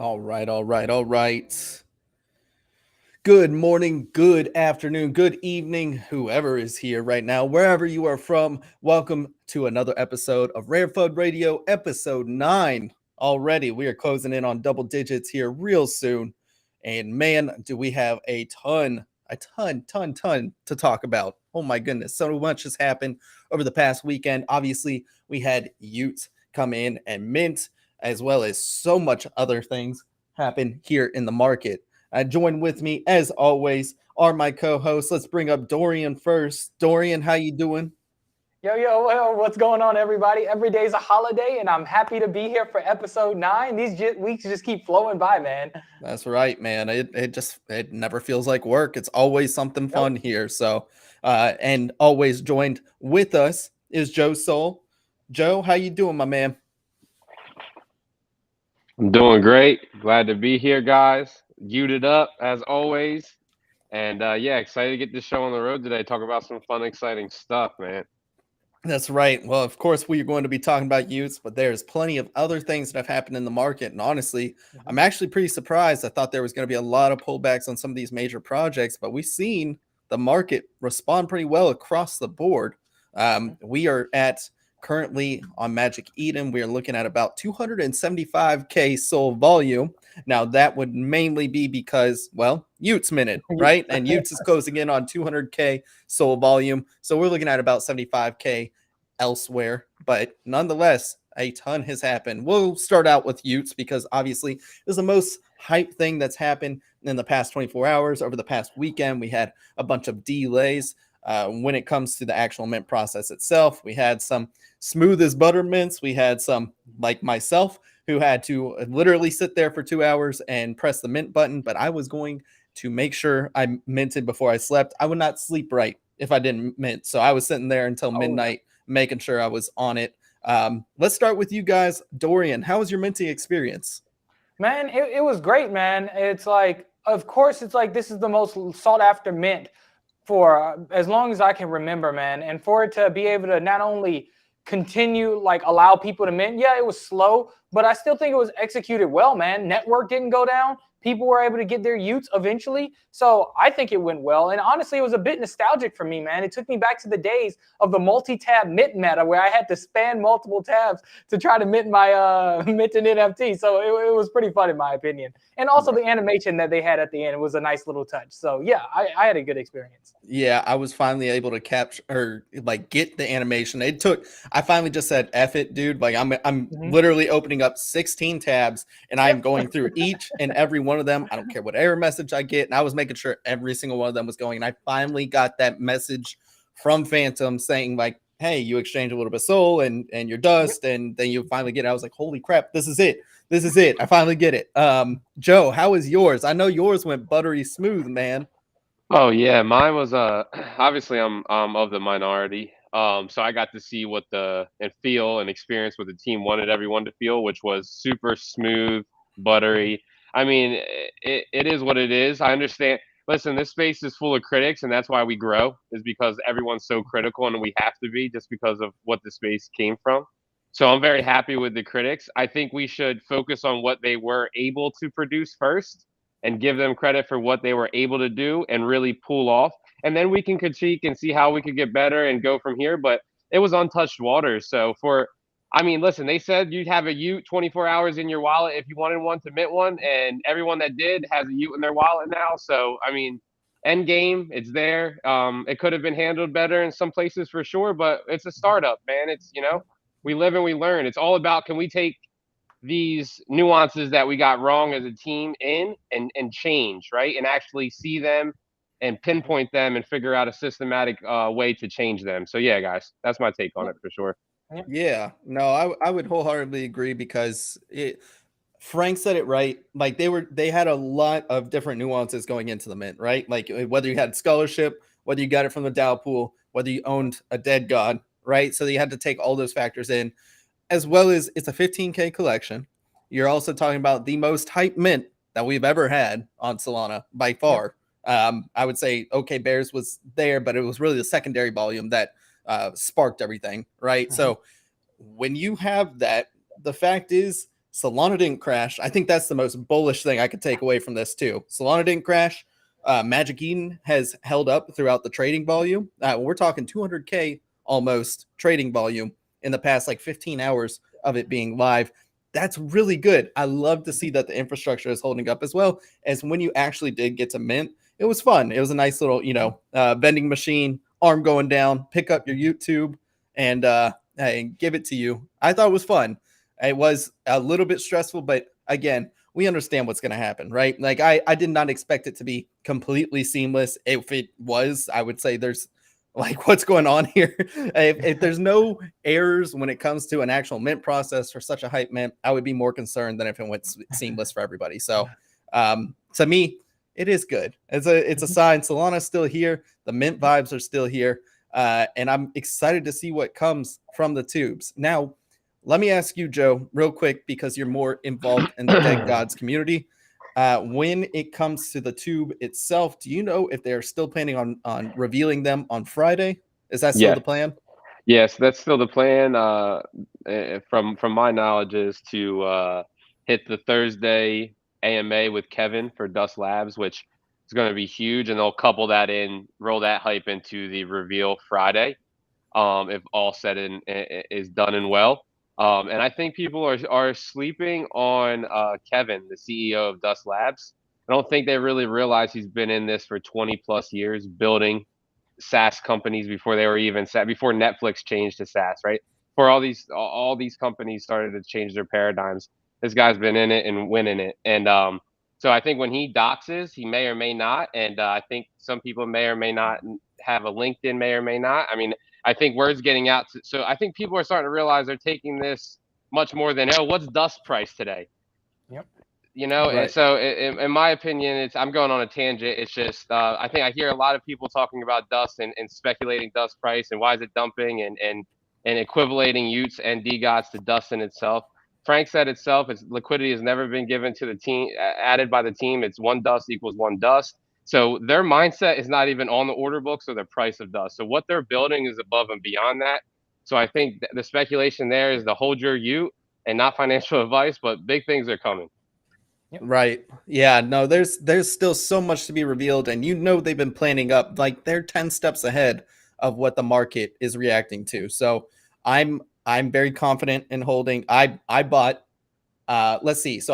All right. Good morning, good afternoon, good evening, whoever is here right now, wherever you are from. Welcome to another episode of RareFUD Radio, episode 9. Already, we are closing in on double digits here real soon. And man, do we have a ton to talk about. Oh my goodness, so much has happened over the past weekend. Obviously, we had Utes come in and mint, as well as so much other things happen here in the market. Join with me, as always, are my co-hosts. Let's bring up Dorian first. Dorian, how you doing? Yo, what's going on, everybody? Every day's a holiday, and I'm happy to be here for episode 9. These weeks just keep flowing by, man. That's right, man. It never feels like work. It's always something fun here. So, and always joined with us is Joe Soul. Joe, how you doing, my man? I'm doing great. Glad to be here, guys. Uted up as always. And excited to get this show on the road today. Talk about some fun, exciting stuff, man. That's right. Well, of course, we're going to be talking about Utes, but there's plenty of other things that have happened in the market. And honestly, I'm actually pretty surprised. I thought there was going to be a lot of pullbacks on some of these major projects, but we've seen the market respond pretty well across the board. We are at currently on Magic Eden, we are looking at about 275K sold volume. Now, that would mainly be because, well, Utes minted, right? And Utes is closing in on 200K sold volume. So we're looking at about 75K elsewhere. But nonetheless, a ton has happened. We'll start out with Utes because obviously it was the most hype thing that's happened in the past 24 hours. Over the past weekend, we had a bunch of delays. When it comes to the actual mint process itself, we had some smooth as butter mints. We had some, like myself, who had to literally sit there for 2 hours and press the mint button. But I was going to make sure I minted before I slept. I would not sleep right if I didn't mint. So I was sitting there until midnight, making sure I was on it. Let's start with you guys. Dorian, how was your minting experience? Man, it was great, man. It's like, of course, it's like this is the most sought after mint for as long as I can remember, man. And for it to be able to not only continue, like allow people to mint, yeah, it was slow, but I still think it was executed well, man. Network didn't go down. People were able to get their Utes eventually. So I think it went well. And honestly, it was a bit nostalgic for me, man. It took me back to the days of the multi-tab mint meta where I had to span multiple tabs to try to mint my mint an NFT. So it was pretty fun in my opinion. And also the animation that they had at the end, it was a nice little touch. So yeah, I had a good experience. Yeah, I was finally able to capture or like get the animation. I finally just said, F it, dude. Like I'm literally opening up 16 tabs and I'm going through each and every one of them. I don't care what error message I get. And I was making sure every single one of them was going. And I finally got that message from Phantom saying like, hey, you exchanged a little bit of soul and your dust. And then you finally get it. I was like, holy crap, this is it. This is it. I finally get it. Joe, how was yours? I know yours went buttery smooth, man. Oh yeah, mine was obviously I'm of the minority. So I got to see what and feel and experience what the team wanted everyone to feel, which was super smooth, buttery. I mean, it is what it is. I understand. Listen, this space is full of critics, and that's why we grow, is because everyone's so critical, and we have to be just because of what the space came from. So I'm very happy with the critics. I think we should focus on what they were able to produce first and give them credit for what they were able to do and really pull off. And then we can critique and see how we could get better and go from here. But it was untouched waters. So listen, they said you'd have a Ute 24 hours in your wallet if you wanted one to mint one. And everyone that did has a Ute in their wallet now. So, end game, it's there. It could have been handled better in some places for sure, but it's a startup, man. It's, we live and we learn. It's all about, can we take these nuances that we got wrong as a team and change, right? And actually see them and pinpoint them and figure out a systematic way to change them. So yeah, guys, that's my take on it for sure. Yeah, no, I would wholeheartedly agree because Frank said it right. Like they had a lot of different nuances going into the mint, right? Like whether you had scholarship, whether you got it from the DAO pool, whether you owned a dead god, right? So you had to take all those factors in, as well as it's a 15K collection. You're also talking about the most hype mint that we've ever had on Solana by far. I would say OK Bears was there, but it was really the secondary volume that sparked everything, right? So when you have that, the fact is Solana didn't crash. I think that's the most bullish thing I could take away from this too. Solana didn't crash. Magic Eden has held up throughout the trading volume. We're talking 200K almost trading volume in the past like 15 hours of it being live. That's really good. I love to see that the infrastructure is holding up as well as when you actually did get to mint. It was fun. It was a nice little, vending machine, arm going down, pick up your YouTube and give it to you. I thought it was fun. It was a little bit stressful, but again, we understand what's going to happen, right? Like I did not expect it to be completely seamless. If it was, I would say there's like, what's going on here? If there's no errors when it comes to an actual mint process for such a hype mint, I would be more concerned than if it went seamless for everybody. So to me, it is good. It's a sign. Solana's still here. The mint vibes are still here. And I'm excited to see what comes from the tubes. Now, let me ask you, Joe, real quick, because you're more involved in the DeGods community. When it comes to the tube itself, do you know if they're still planning on revealing them on Friday? Is that still the plan? Yes, that's still the plan. From my knowledge is to hit the Thursday AMA with Kevin for Dust Labs, which is going to be huge, and they'll couple that in, roll that hype into the reveal Friday, if all said and is done and well. And I think people are sleeping on Kevin, the CEO of Dust Labs. I don't think they really realize he's been in this for 20 plus years, building SaaS companies before they were even before Netflix changed to SaaS, right? Before all these companies started to change their paradigms, this guy's been in it and winning it. And so I think when he doxes, he may or may not. And I think some people may or may not have a LinkedIn, may or may not. I mean, I think word's getting out. So I think people are starting to realize they're taking this much more than, oh, what's Dust price today? Yep. Right. And so in my opinion, I'm going on a tangent. It's just, I think I hear a lot of people talking about Dust and speculating Dust price and why is it dumping and equivalating Utes and DeGods to Dust in itself. Frank said itself, its liquidity has never been given to the team, added by the team. It's one Dust equals one Dust. So their mindset is not even on the order books or the price of Dust. So what they're building is above and beyond that. So I think the speculation there is to hold your Ute and not financial advice, but big things are coming. Yep. Right. Yeah, no, there's still so much to be revealed, and they've been planning up, like they're 10 steps ahead of what the market is reacting to. So I'm very confident in holding. I bought let's see. So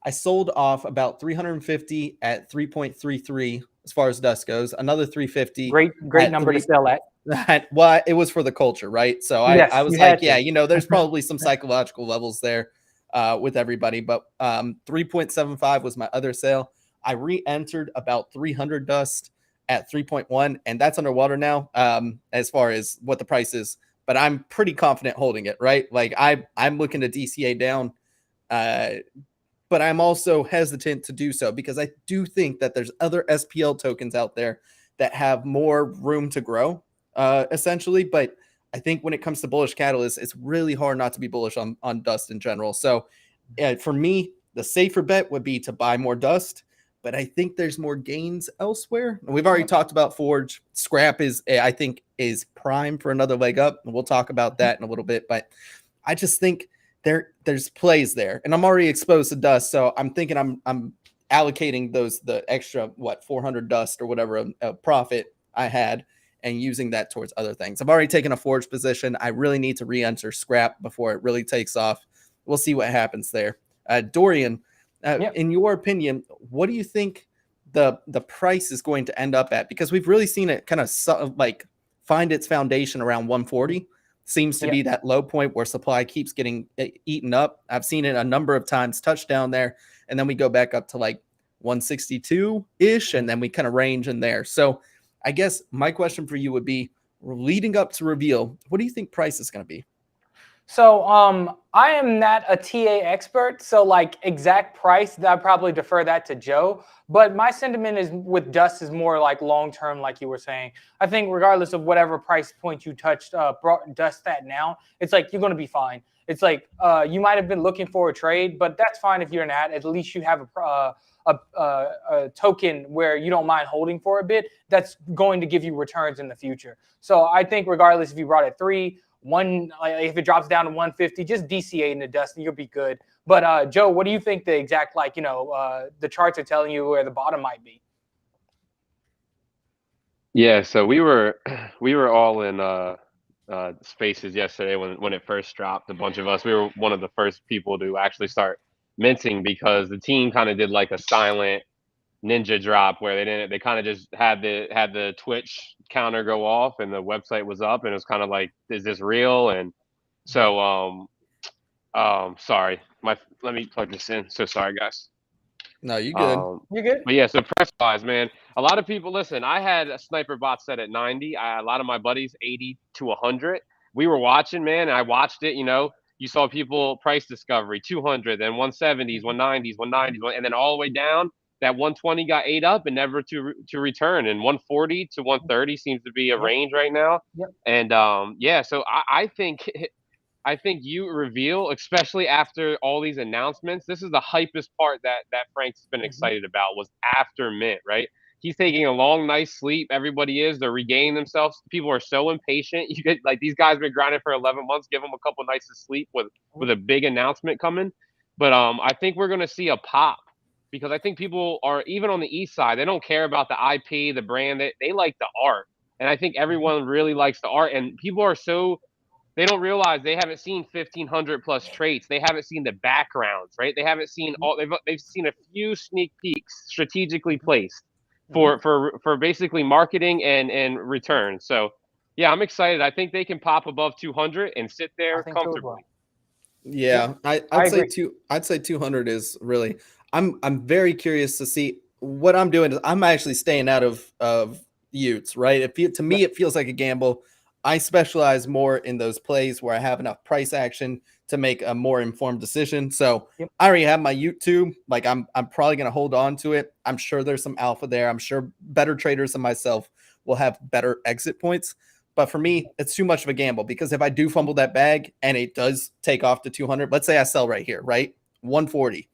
I sold off about 350 at 3.33 as far as Dust goes. Another 350. Great number to sell at. Well, it was for the culture, right? So I was like, there's probably some psychological levels there with everybody, but 3.75 was my other sale. I re-entered about 300 Dust at 3.1, and that's underwater now as far as what the price is, but I'm pretty confident holding it, right? Like I'm looking to DCA down, but I'm also hesitant to do so because I do think that there's other SPL tokens out there that have more room to grow, essentially. But I think when it comes to bullish catalysts, it's really hard not to be bullish on Dust in general. So for me, the safer bet would be to buy more Dust, but I think there's more gains elsewhere. And we've already talked about Forge. Scrap I think is prime for another leg up. And we'll talk about that in a little bit, but I just think there's plays there, and I'm already exposed to Dust, so I'm thinking I'm allocating the extra 400 Dust or whatever a profit I had and using that towards other things. I've already taken a Forge position. I really need to re-enter Scrap before it really takes off. We'll see what happens there. Dorian, in your opinion, what do you think the price is going to end up at? Because we've really seen it kind of like find its foundation around 140. Seems to be that low point where supply keeps getting eaten up. I've seen it a number of times touch down there, and then we go back up to like 162-ish, and then we kind of range in there. So I guess my question for you would be, leading up to reveal, what do you think price is going to be? So I am not a TA expert, so like exact price, I'd probably defer that to Joe. But my sentiment is with Dust is more like long-term, like you were saying. I think regardless of whatever price point you touched, brought Dust at now, it's like you're going to be fine. It's like you might have been looking for a trade, but that's fine if you're not. At least you have a token where you don't mind holding for a bit that's going to give you returns in the future. So I think regardless if you brought at 3 if it drops down to 150, just DCA into dust and you'll be good. But Joe, what do you think the exact the charts are telling you where the bottom might be? Yeah, so we were all in Spaces yesterday when it first dropped. A bunch of us, we were one of the first people to actually start minting because the team kind of did like a silent ninja drop where they kind of just had the Twitch counter go off and the website was up and it was kind of like, is this real? And so sorry, let me plug this in. So sorry guys. No, you good. You're good. But yeah, so press wise, man, a lot of people listen. I had a sniper bot set at 90. A lot of my buddies 80 to 100. We were watching, man, and I watched it. You saw people price discovery 200, then 170s, 190s, 190s, and then all the way down. That 120 got ate up and never to return. And 140 to 130 seems to be a range right now. Yep. And yeah, so I think you reveal, especially after all these announcements, this is the hypest part that Frank's been excited about was after mint, right? He's taking a long, nice sleep. Everybody is. They're regaining themselves. People are so impatient. You get like these guys been grinding for 11 months. Give them a couple nights of sleep with a big announcement coming. But I think we're going to see a pop because I think people are, even on the East side, they don't care about the IP, the brand. They like the art. And I think everyone really likes the art. And people are so... They don't realize they haven't seen 1,500 plus traits. They haven't seen the backgrounds, right? They haven't seen all. They've seen a few sneak peeks strategically placed for basically marketing and return. So, yeah, I'm excited. I think they can pop above 200 and sit there comfortably. Yeah, I'd say 200 is really. I'm very curious to see what I'm doing. I'm actually staying out of Utes, right? To me, it feels like a gamble. I specialize more in those plays where I have enough price action to make a more informed decision. So I already have my YouTube. Like I'm probably going to hold on to it. I'm sure there's some alpha there. I'm sure better traders than myself will have better exit points. But for me, it's too much of a gamble because if I do fumble that bag and it does take off to 200, let's say I sell right here, right? 140.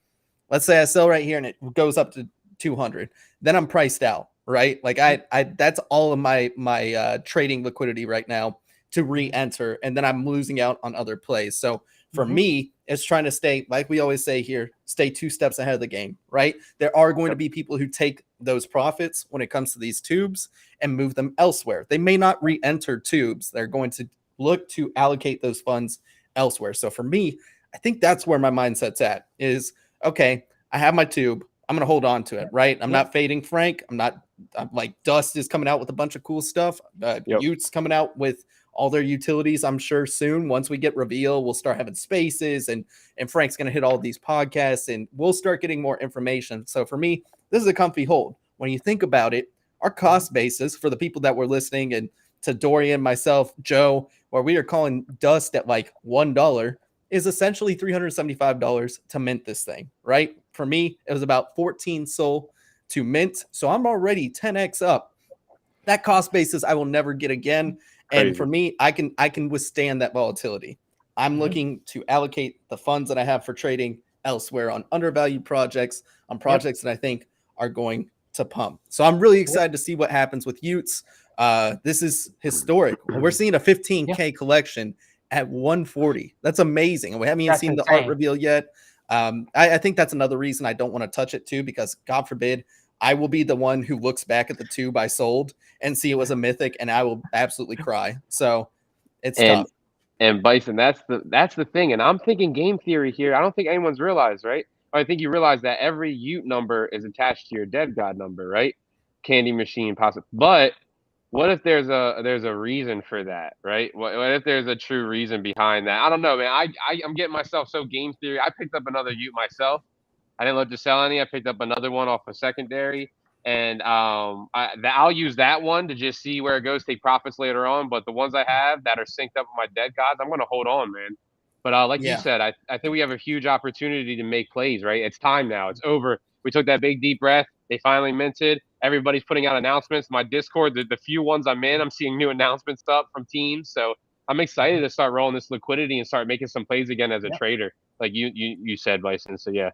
Let's say I sell right here and it goes up to 200. Then I'm priced out. Right. Like I that's all of my trading liquidity right now to re-enter. And then I'm losing out on other plays. So for me, it's trying to stay, like we always say here, stay 2 steps ahead of the game. Right. There are going to be people who take those profits when it comes to these tubes and move them elsewhere. They may not re-enter tubes. They're going to look to allocate those funds elsewhere. So for me, I think that's where my mindset's at is, okay, I have my tube. I'm going to hold on to it, right? I'm not fading Frank. I'm like Dust is coming out with a bunch of cool stuff. Utes coming out with all their utilities, I'm sure soon. Once we get reveal, we'll start having spaces and Frank's going to hit all these podcasts and we'll start getting more information. So for me, this is a comfy hold. When you think about it, our cost basis for the people that were listening and to Dorian, myself, Joe, where we are calling Dust at like $1 is essentially $375 to mint this thing, right? For me, it was about 14 SOL to mint. So I'm already 10x up. That cost basis I will never get again. Crazy. And for me, I can withstand that volatility. I'm looking to allocate the funds that I have for trading elsewhere on undervalued projects, on projects that I think are going to pump. So I'm really excited to see what happens with Utes. This is historic. We're seeing a 15K collection at 140. That's amazing. And we haven't even seen the art reveal yet. I think that's another reason I don't want to touch it too, because God forbid I will be the one who looks back at the tube I sold and see it was a mythic and I will absolutely cry. So it's tough. And Bison, that's the thing. And I'm thinking game theory here. I don't think anyone's realized, right? I think you realize that every Ute number is attached to your dead god number, right? Candy machine, possible. But what if there's a reason for that, right? What if there's a true reason behind that? I don't know, man. I'm getting myself so game theory. I picked up another Ute myself. I didn't look to sell any. I picked up another one off a secondary, and I'll use that one to just see where it goes, take profits later on. But the ones I have that are synced up with my dead gods, I'm gonna hold on, man. But like you said, I think we have a huge opportunity to make plays, right? It's time now. It's over. We took that big deep breath. They finally minted. Everybody's putting out announcements. My Discord, the few ones I'm in, I'm seeing new announcements up from teams. So I'm excited to start rolling this liquidity and start making some plays again as a trader, like you said, Bison. So yeah,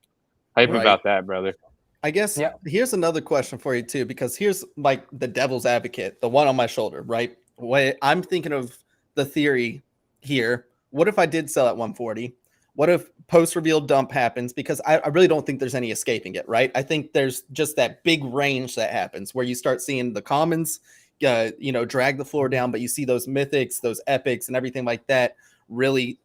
hype about that, brother. I guess here's another question for you too, because here's like the devil's advocate, the one on my shoulder, right? Way I'm thinking of the theory here. What if I did sell at 140? What if post-reveal dump happens? Because I really don't think there's any escaping it, right? I think there's just that big range that happens where you start seeing the commons, drag the floor down, but you see those mythics, those epics, and everything like that really,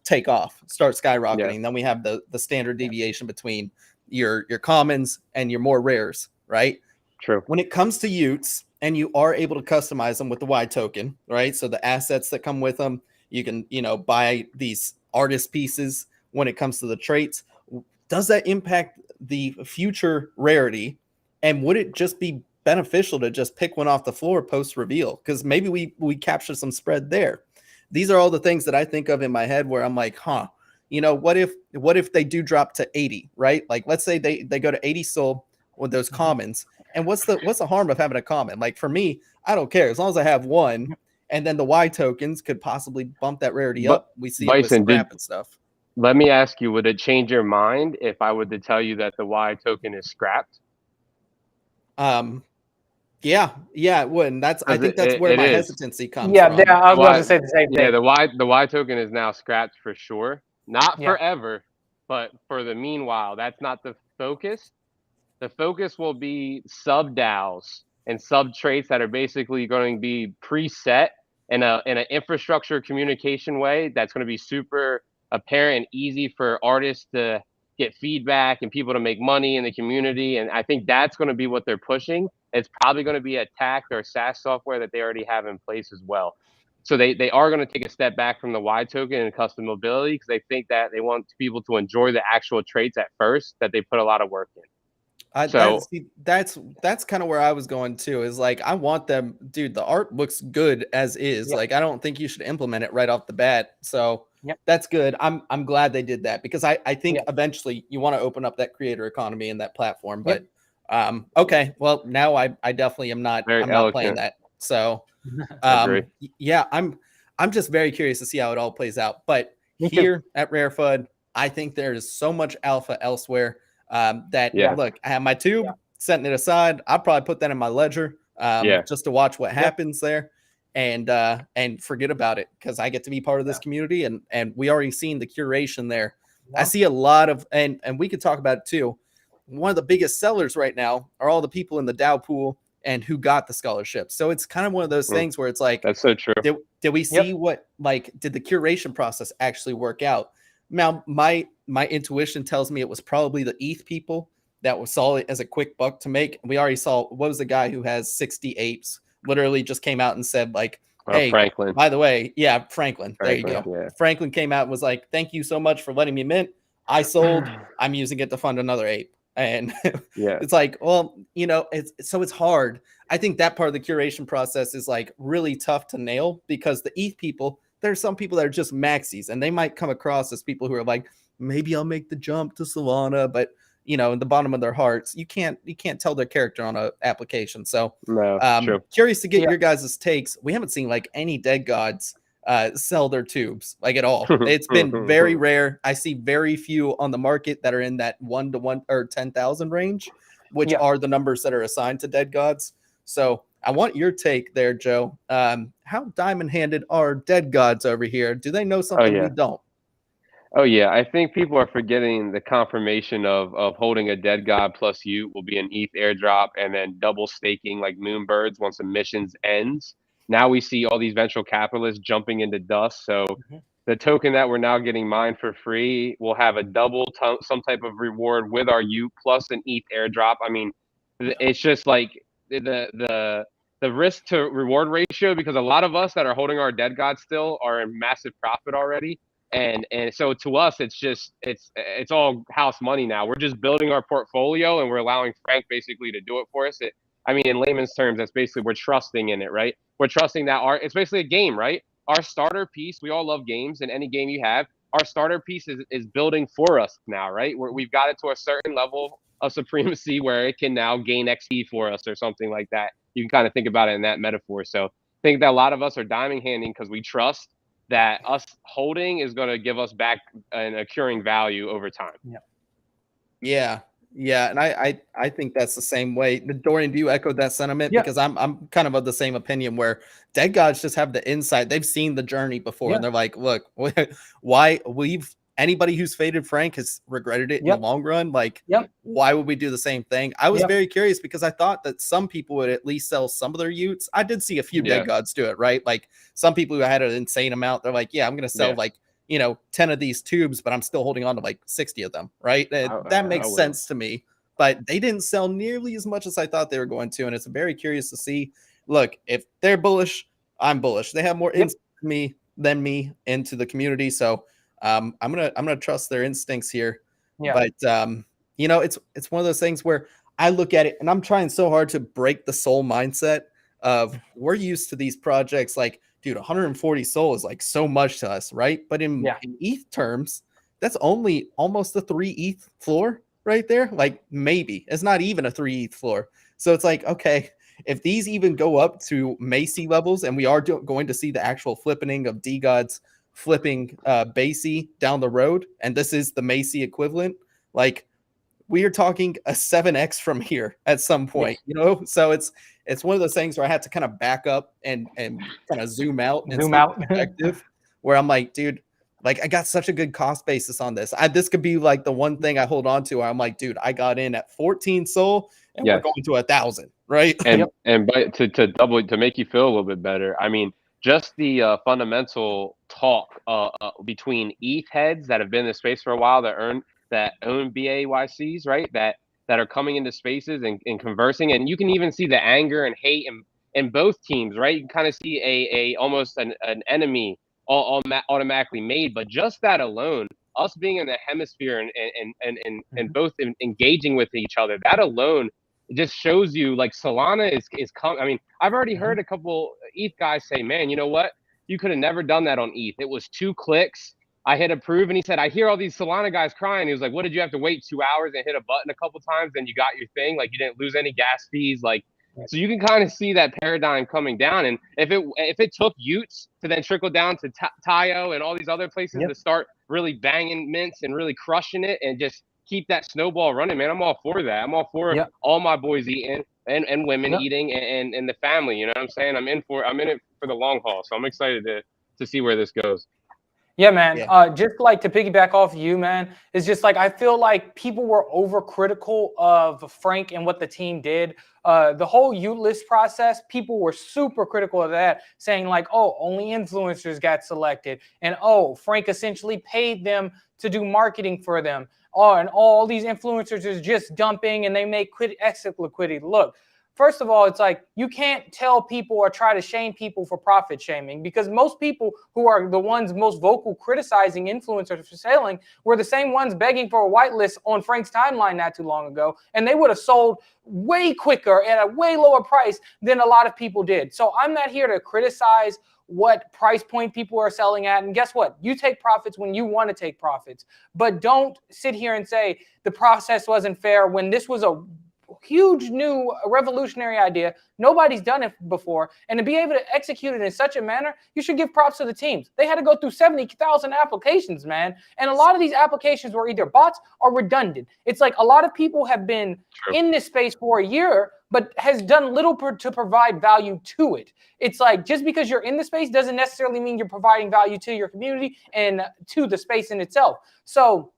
take off, start skyrocketing. Yeah. Then we have the standard deviation between your commons and your more rares, right? True. When it comes to Utes, and you are able to customize them with the Y token, right? So the assets that come with them, you can, buy these artist pieces. When it comes to the traits, does that impact the future rarity? And would it just be beneficial to just pick one off the floor post reveal? Because maybe we capture some spread there. These are all the things that I think of in my head where I'm like, what if they do drop to 80, right? Like, let's say they go to 80 soul with those commons. And what's the harm of having a common? Like, for me, I don't care as long as I have one. And then the Y tokens could possibly bump that rarity up. We see it with scrap and stuff. Let me ask you, would it change your mind if I were to tell you that the Y token is scrapped? Yeah, it would. And I think that's where my hesitancy comes from. Yeah, I was going to say the same thing. Yeah, the Y token is now scrapped for sure. Not forever, but for the meanwhile, that's not the focus. The focus will be sub DAOs and sub traits that are basically going to be preset in an infrastructure communication way that's going to be super apparent and easy for artists to get feedback and people to make money in the community. And I think that's going to be what they're pushing. It's probably going to be a TAC or SaaS software that they already have in place as well. So they are going to take a step back from the Y token and custom mobility because they think that they want people to enjoy the actual traits at first that they put a lot of work in. That's kind of where I was going too, is like, I want them, dude, the art looks good as is. Like, I don't think you should implement it right off the bat. So that's good. I'm glad they did that because I think eventually you want to open up that creator economy and that platform. But okay, well, now I definitely am not playing that. So I'm just very curious to see how it all plays out. But here at RareFUD, I think there is so much alpha elsewhere. Look, I have my tube, setting it aside. I'll probably put that in my ledger just to watch what happens there and forget about it because I get to be part of this community and we already seen the curation there. I see a lot of and we could talk about it too. One of the biggest sellers right now are all the people in the DAO pool and who got the scholarship. So it's kind of one of those things where it's like, that's so true. Did we see did the curation process actually work out? Now, my intuition tells me it was probably the ETH people that saw it as a quick buck to make. We already saw, what was the guy who has 60 apes literally just came out and said like, hey, Franklin. By the way, Franklin. There you go. Yeah. Franklin came out and was like, thank you so much for letting me mint. I sold. I'm using it to fund another ape. And it's like, well, it's hard. I think that part of the curation process is like really tough to nail because the ETH people, there's some people that are just maxis and they might come across as people who are like, maybe I'll make the jump to Solana, but in the bottom of their hearts, you can't tell their character on an application. So true. Curious to get your guys' takes. We haven't seen like any DeGods sell their tubes like at all. It's been very rare. I see very few on the market that are in that 1 to 1 or 10,000 range, which are the numbers that are assigned to DeGods. So I want your take there, Joe. How diamond-handed are DeGods over here? Do they know something we don't? Oh, yeah. I think people are forgetting the confirmation of holding a DeGod plus U will be an ETH airdrop and then double staking like Moonbirds once the missions ends. Now we see all these venture capitalists jumping into dust. So the token that we're now getting mined for free will have a double some type of reward with our U plus an ETH airdrop. I mean, it's just like the risk to reward ratio, because a lot of us that are holding our DeGod still are in massive profit already. And so to us, it's all house money now. We're just building our portfolio and we're allowing Frank basically to do it for us. In layman's terms, that's basically, we're trusting in it, right? We're trusting that it's basically a game, right? Our starter piece, we all love games, and any game you have, our starter piece is building for us now, right? We've got it to a certain level of supremacy where it can now gain XP for us or something like that. You can kind of think about it in that metaphor. So I think that a lot of us are diamond handing because we trust that us holding is going to give us back an accruing value over time. Yeah. Yeah, and I think that's the same way. Dorian, do you echo that sentiment? Yeah. Because I'm kind of the same opinion where DeGods just have the insight. They've seen the journey before, and they're like, look, why anybody who's faded Frank has regretted it in the long run. Like, why would we do the same thing? I was very curious because I thought that some people would at least sell some of their utes. I did see a few DeGods do it, right? Like some people who had an insane amount, they're like, yeah, I'm gonna sell like 10 of these tubes, but I'm still holding on to like 60 of them, right? That makes sense to me, but they didn't sell nearly as much as I thought they were going to. And it's very curious to see, look, if they're bullish, I'm bullish. They have more insight than me into the community. So I'm gonna trust their instincts here. But it's one of those things where I look at it and I'm trying so hard to break the soul mindset of we're used to these projects like, dude, 140 SOL is like so much to us, right? But in ETH terms, that's only almost a 3 ETH floor right there. Like maybe it's not even a 3 ETH floor. So it's like, okay, if these even go up to Macy levels, and we are going to see the actual flipping of DeGods flipping Basie down the road, and this is the Macy equivalent, like we are talking a 7x from here at some point, So it's one of those things where I had to kind of back up and kind of zoom out perspective where I'm like, dude, like I got such a good cost basis on this. This could be like the one thing I hold on to where I'm like, dude, I got in at 14 SOL and we're going to 1,000, right? And to double to make you feel a little bit better, I mean, just the fundamental talk between ETH heads that have been in the space for a while that own BAYCs, right? That are coming into spaces and conversing, and you can even see the anger and hate in both teams, right? You can kind of see a almost an enemy automatically made, but just that alone, us being in the hemisphere and both engaging with each other, that alone just shows you like Solana is coming. I mean, I've already heard a couple ETH guys say, man, you know what? You could have never done that on ETH. It was 2 clicks. I hit approve, and he said, I hear all these Solana guys crying. He was like, what, did you have to wait 2 hours and hit a button a couple times and you got your thing? Like you didn't lose any gas fees. Like, so you can kind of see that paradigm coming down. And if it took Utes to then trickle down to Taiyo and all these other places to start really banging mints and really crushing it and just keep that snowball running, man, I'm all for that. I'm all for all my boys eating and women eating and the family. You know what I'm saying? I'm in it for the long haul. So I'm excited to see where this goes. Yeah, man. Just like to piggyback off you, man, it's just like I feel like people were overcritical of Frank and what the team did. The whole Ute list process, people were super critical of that, saying like, oh, only influencers got selected. And oh, Frank essentially paid them to do marketing for them. Oh, and all these influencers is just dumping and they make exit liquidity. Look, first of all, it's like you can't tell people or try to shame people for profit shaming, because most people who are the ones most vocal criticizing influencers for selling were the same ones begging for a whitelist on Frank's timeline not too long ago. And they would have sold way quicker at a way lower price than a lot of people did. So I'm not here to criticize what price point people are selling at. And guess what? You take profits when you want to take profits. But don't sit here and say the process wasn't fair when this was a huge new revolutionary idea. Nobody's done it before. And to be able to execute it in such a manner, you should give props to the teams. They had to go through 70,000 applications, man. And a lot of these applications were either bots or redundant. It's like a lot of people have been in this space for a year, but has done little to provide value to it. It's like just because you're in the space doesn't necessarily mean you're providing value to your community and to the space in itself. So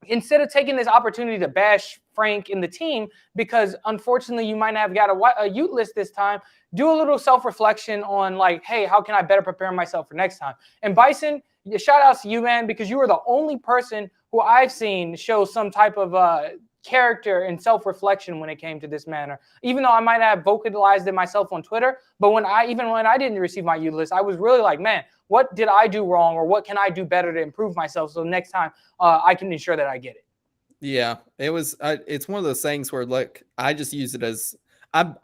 instead of taking this opportunity to bash Frank and the team, because unfortunately you might not have got a Ute list this time, do a little self-reflection on like, hey, how can I better prepare myself for next time? And Bison, shout out to you, man, because you are the only person who I've seen show some type of character and self-reflection when it came to this manner. Even though I might have vocalized it myself on Twitter, but when I didn't receive my Ute list, I was really like, man, what did I do wrong, or what can I do better to improve myself so next time I can ensure that I get it? Yeah, it was. It's one of those things where, like, I just use it as I'm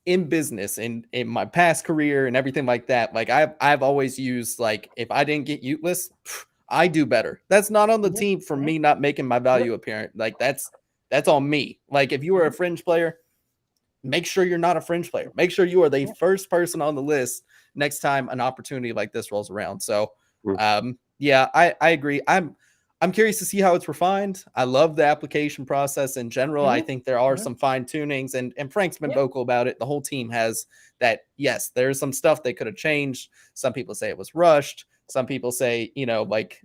in business and in my past career and everything like that. Like, I've always used, like, if I didn't get Ute lists, I do better. That's not on the team for me not making my value apparent. Like, that's on me. Like, if you are a fringe player, make sure you're not a fringe player. Make sure you are the first person on the list next time an opportunity like this rolls around. So, yeah, I agree. I'm curious to see how it's refined. I love the application process in general. I think there are some fine tunings, and Frank's been vocal about it. The whole team has that. Yes, there's some stuff they could have changed. Some people say it was rushed. Some people say, like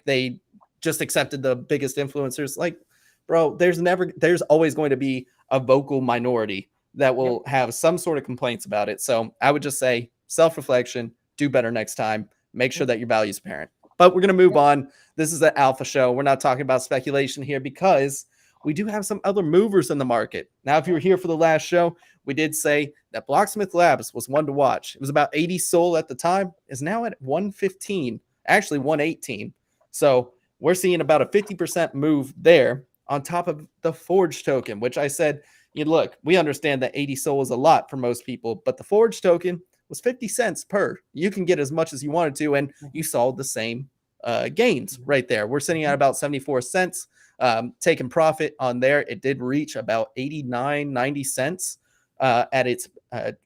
they just accepted the biggest influencers. Like, bro, there's always going to be a vocal minority that will have some sort of complaints about it. So I would just say self-reflection, do better next time. Make sure that your value's apparent. But we're going to move on. This is an alpha show. We're not talking about speculation here because we do have some other movers in the market. Now, if you were here for the last show, we did say that Blocksmith Labs was one to watch. It was about 80 SOL at the time. Is now at 115, actually 118. So we're seeing about a 50% move there on top of the Forge token, which I said, look, we understand that 80 SOL is a lot for most people, but the Forge token was 50 cents per. You can get as much as you wanted to, and you saw the same gains right there. We're sitting at about 74 cents, taking profit on there. It did reach about 89, 90 cents at its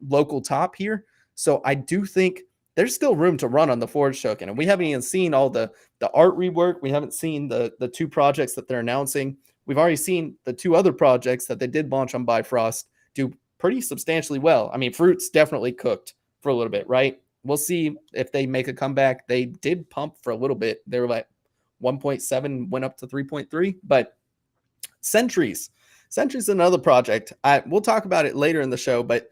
local top here. So I do think there's still room to run on the Forge token, and we haven't even seen all the art rework. We haven't seen the two projects that they're announcing. We've already seen the two other projects that they did launch on Bifrost do pretty substantially well. I mean, Fruit's definitely cooked for a little bit, right? We'll see if they make a comeback. They did pump for a little bit. They were like 1.7, went up to 3.3. But Sentries another project. We'll talk about it later in the show, but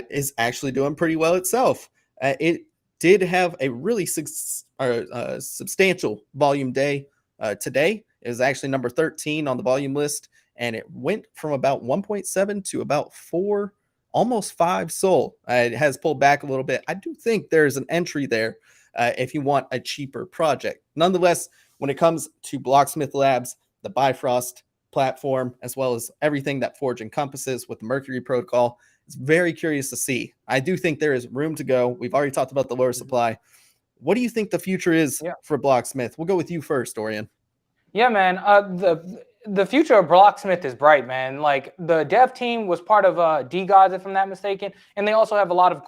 is actually doing pretty well itself. It did have a really substantial volume day today. It was actually number 13 on the volume list, and it went from about 1.7 to about 4, almost 5 SOL. It has pulled back a little bit. I do think there's an entry there if you want a cheaper project. Nonetheless, when it comes to Blocksmith Labs, the Bifrost platform, as well as everything that Forge encompasses with the Mercury protocol, it's very curious to see. I do think there is room to go. We've already talked about the lower supply. What do you think the future is for Blocksmith? We'll go with you first, Dorian. Yeah, man. The future of Blocksmith is bright, man. Like, the dev team was part of DeGods, if I'm not mistaken, and they also have a lot of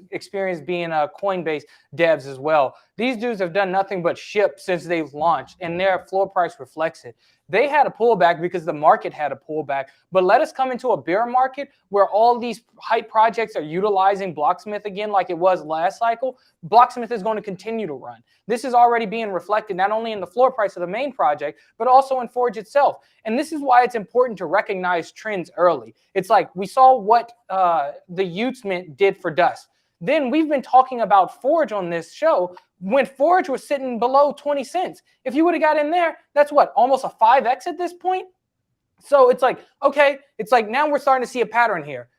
experience being Coinbase devs as well. These dudes have done nothing but ship since they've launched, and their floor price reflects it. They had a pullback because the market had a pullback, but let us come into a bear market where all these hype projects are utilizing Blocksmith again like it was last cycle. Blocksmith is going to continue to run. This is already being reflected not only in the floor price of the main project, but also in Forge itself. And this is why it's important to recognize trends early. It's like we saw what the Utes Mint did for Dust. Then we've been talking about Forge on this show when Forge was sitting below 20 cents. If you would have got in there, that's what, almost a 5x at this point? So it's like, okay, it's like now we're starting to see a pattern here.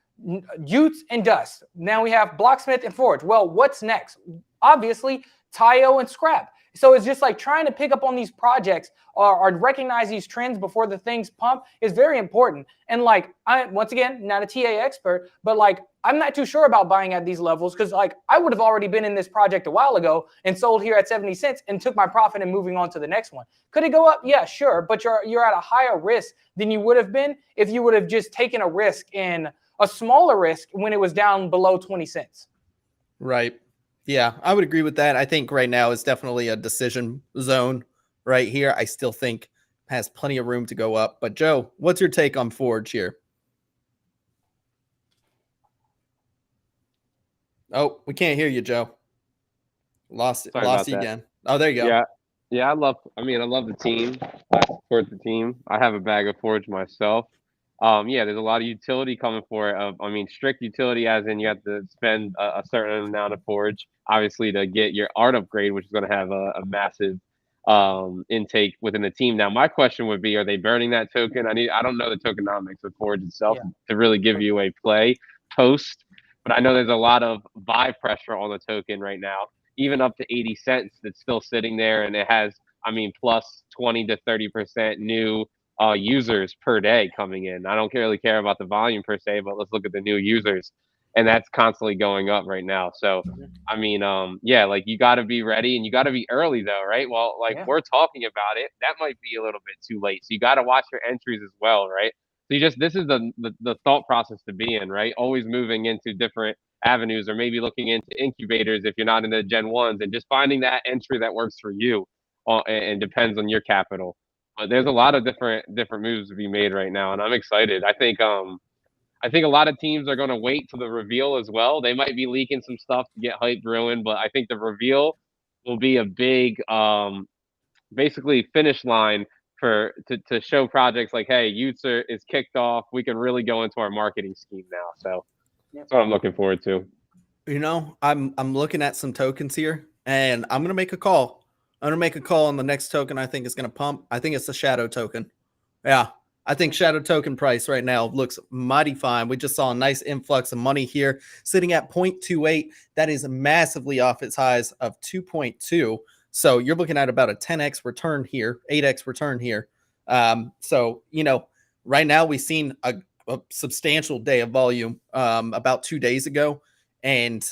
Utes and Dust. Now we have Blocksmith and Forge. Well, what's next? Obviously, Taiyo and Scrap. So it's just like trying to pick up on these projects or recognize these trends before the things pump is very important. And like, once again, not a TA expert, but like, I'm not too sure about buying at these levels because like I would have already been in this project a while ago and sold here at 70 cents and took my profit and moving on to the next one. Could it go up? Yeah, sure. But you're at a higher risk than you would have been if you would have just taken a risk in a smaller risk when it was down below 20 cents. Right. Yeah, I would agree with that. I think right now is definitely a decision zone right here. I still think has plenty of room to go up. But Joe, what's your take on Forge here? Oh, we can't hear you, Joe. Lost you again. Oh, there you go. Yeah. I love the team. I support the team. I have a bag of Forge myself. There's a lot of utility coming for it. Strict utility as in you have to spend a certain amount of Forge, obviously, to get your art upgrade, which is going to have a massive intake within the team. Now, my question would be, are they burning that token? I don't know the tokenomics of Forge itself to really give you a play post, but I know there's a lot of buy pressure on the token right now, even up to 80 cents that's still sitting there, and it has, plus 20 to 30% new users per day coming in. I don't really care about the volume per se, but let's look at the new users, and that's constantly going up right now. So, like you got to be ready and you got to be early though, right? Well, we're talking about it, that might be a little bit too late. So you got to watch your entries as well, right? So this is the thought process to be in, right? Always moving into different avenues or maybe looking into incubators if you're not in the Gen 1s and just finding that entry that works for you. and depends on your capital. But there's a lot of different moves to be made right now, and I'm excited. I think a lot of teams are going to wait till the reveal as well. They might be leaking some stuff to get hype brewing, but I think the reveal will be a big, basically finish line to show projects like, hey, Utes is kicked off. We can really go into our marketing scheme now. So that's what I'm looking forward to. You know, I'm looking at some tokens here, and I'm gonna make a call. I'm gonna make a call on the next token I think is gonna pump. I think it's the Shadow token. Yeah, I think Shadow token price right now looks mighty fine. We just saw a nice influx of money here, sitting at 0.28. That is massively off its highs of 2.2. So you're looking at about a 10x return here, 8x return here. So, you know, right now we've seen a substantial day of volume about 2 days ago. And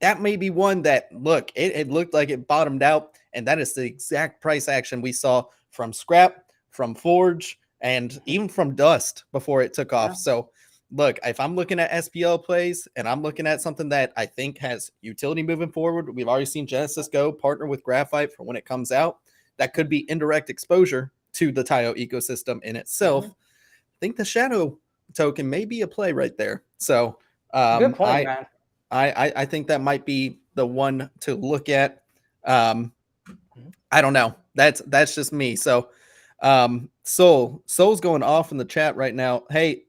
that may be one that, look, it looked like it bottomed out. And that is the exact price action we saw from Scrap, from Forge, and even from Dust before it took off. So, look, if I'm looking at SPL plays and I'm looking at something that I think has utility moving forward, we've already seen Genesis go partner with Graphite for when it comes out. That could be indirect exposure to the Taiyo ecosystem in itself. I think the Shadow token may be a play right there. So, good point, man. I think that might be the one to look at. I don't know. That's just me. So, Soul's going off in the chat right now. Hey,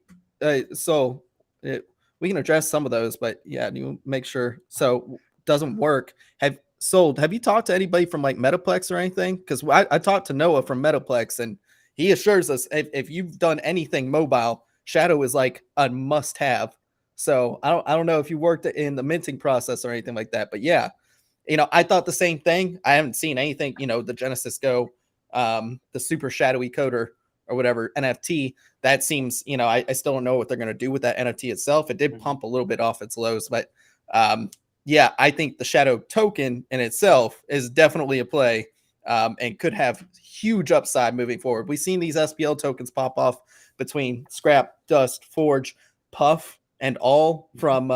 Soul, we can address some of those, but yeah, you make sure so doesn't work. Have you talked to anybody from like Metaplex or anything? Because I talked to Noah from Metaplex, and he assures us if you've done anything mobile, Shadow is like a must-have. So I don't know if you worked in the minting process or anything like that, but yeah, you know, I thought the same thing. I haven't seen anything, you know, the Genesis Go, the super shadowy coder or whatever NFT. That seems, you know, I still don't know what they're going to do with that NFT itself. It did pump a little bit off its lows, but yeah, I think the Shadow token in itself is definitely a play and could have huge upside moving forward. We've seen these SPL tokens pop off between Scrap, Dust, Forge, Puff, and all from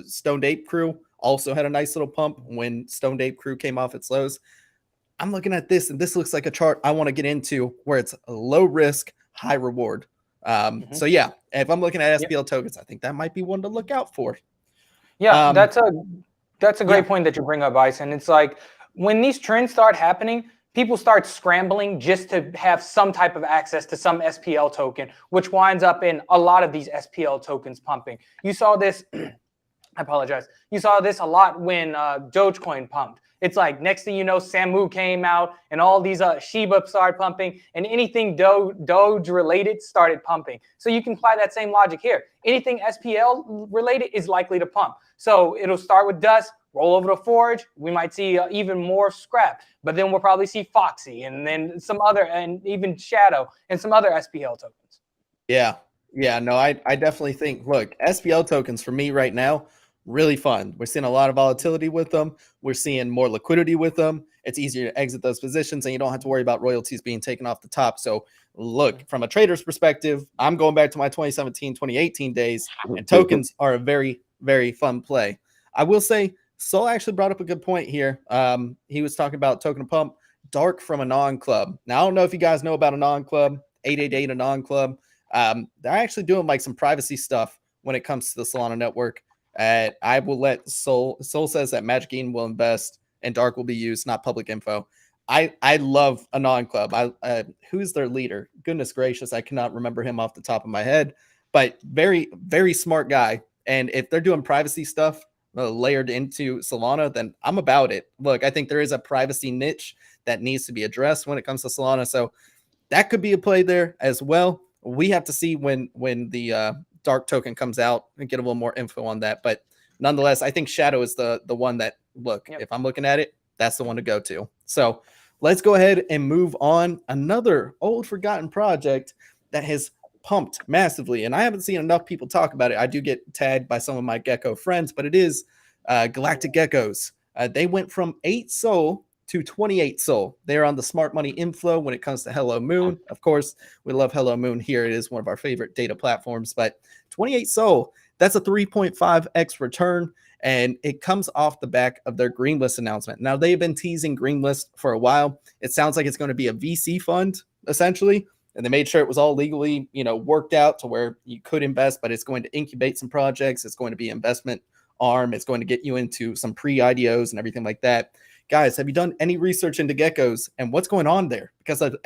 Stoned Ape Crew. Also had a nice little pump when Stoned Ape Crew came off its lows. I'm looking at this, and this looks like a chart I want to get into where it's low risk, high reward. So yeah, if I'm looking at SPL tokens, I think that might be one to look out for. Yeah, that's a great point that you bring up, Bison. It's like when these trends start happening, people start scrambling just to have some type of access to some SPL token, which winds up in a lot of these SPL tokens pumping. You saw this, I apologize. You saw this a lot when Dogecoin pumped. It's like next thing you know, Samu came out and all these Shiba started pumping, and anything Doge related started pumping. So you can apply that same logic here. Anything SPL related is likely to pump. So it'll start with Dust, roll over to Forge. We might see even more Scrap, but then we'll probably see Foxy and then some other, and even Shadow and some other SPL tokens. Yeah. No, I definitely think, look, SPL tokens for me right now, really fun. We're seeing a lot of volatility with them. We're seeing more liquidity with them. It's easier to exit those positions, and you don't have to worry about royalties being taken off the top. So look, from a trader's perspective, I'm going back to my 2017, 2018 days, and tokens are a very, very fun play. I will say, Soul actually brought up a good point here. He was talking about token pump, Dark from Anon Club. Now, I don't know if you guys know about Anon Club, 888 Anon Club. They're actually doing like some privacy stuff when it comes to the Solana network. I will let Soul says that Magic Eden will invest and Dark will be used, not public info. I love Anon Club. Who's their leader? Goodness gracious, I cannot remember him off the top of my head, but very, very smart guy. And if they're doing privacy stuff layered into Solana, then I'm about it. Look, I think there is a privacy niche that needs to be addressed when it comes to Solana. So that could be a play there as well. We have to see when the Dark token comes out and get a little more info on that. But nonetheless, I think Shadow is the one that, look, if I'm looking at it, that's the one to go to. So let's go ahead and move on. Another old forgotten project that has pumped massively, and I haven't seen enough people talk about it. I do get tagged by some of my Gecko friends, but it is Galactic Geckos. They went from 8 SOL to 28 SOL. They're on the smart money inflow when it comes to Hello Moon. Of course, we love Hello Moon here. It is one of our favorite data platforms, but 28 SOL, that's a 3.5x return. And it comes off the back of their greenlist announcement. Now, they've been teasing greenlist for a while. It sounds like it's going to be a VC fund, essentially. And they made sure it was all legally, worked out to where you could invest, but it's going to incubate some projects. It's going to be investment arm. It's going to get you into some pre-IDOs and everything like that. Guys, have you done any research into geckos and what's going on there? Because an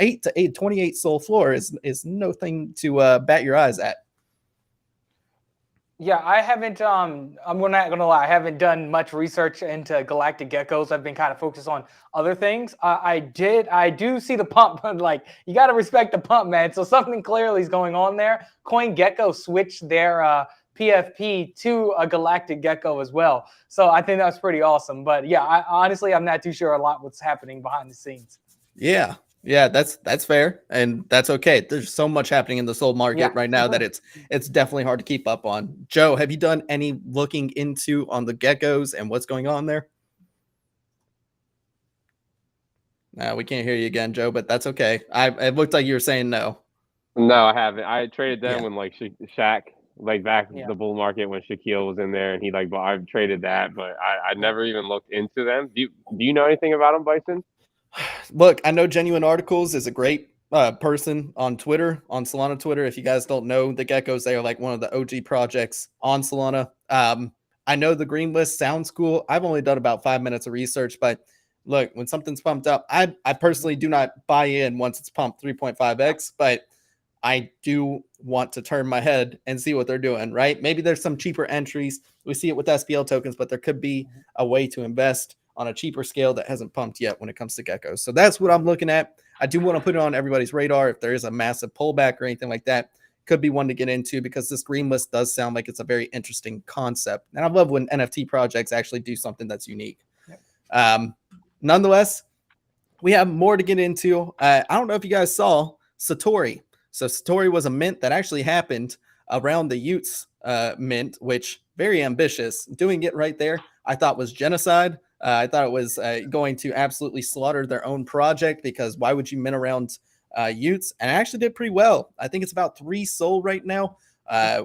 28 soul floor is nothing to bat your eyes at. Yeah, I haven't. I'm not gonna lie. I haven't done much research into galactic geckos. I've been kind of focused on other things. I do see the pump. Like, you got to respect the pump, man. So something clearly is going on there. CoinGecko switched their PFP to a galactic gecko as well. So I think that's pretty awesome. But yeah, honestly, I'm not too sure a lot what's happening behind the scenes. Yeah, that's fair, and that's okay. There's so much happening in the soul market right now that it's definitely hard to keep up on. Joe, have you done any looking into on the geckos and what's going on there? No, we can't hear you again, Joe, but that's okay. It looked like you were saying no. No, I haven't. I traded them when like Shaq, like back the bull market when Shaquille was in there, and he I've traded that, but I never even looked into them. Do you know anything about them, Bison? Look, I know Genuine Articles is a great person on Twitter, on Solana Twitter. If you guys don't know the geckos, they are like one of the OG projects on Solana. I know the green list sounds cool. I've only done about 5 minutes of research, but look, when something's pumped up, I personally do not buy in once it's pumped 3.5x, but I do want to turn my head and see what they're doing, right? Maybe there's some cheaper entries. We see it with SPL tokens, but there could be a way to invest on a cheaper scale that hasn't pumped yet when it comes to geckos. So that's what I'm looking at. I do want to put it on everybody's radar. If there is a massive pullback or anything like that, could be one to get into, because this green list does sound like it's a very interesting concept. And I love when NFT projects actually do something that's unique. Nonetheless, we have more to get into. I don't know if you guys saw Satori. So Satori was a mint that actually happened around the Utes mint, which very ambitious. Doing it right there, I thought was genocide. I thought it was going to absolutely slaughter their own project, because why would you mint around Utes? And it actually did pretty well. I think it's about 3 SOL right now.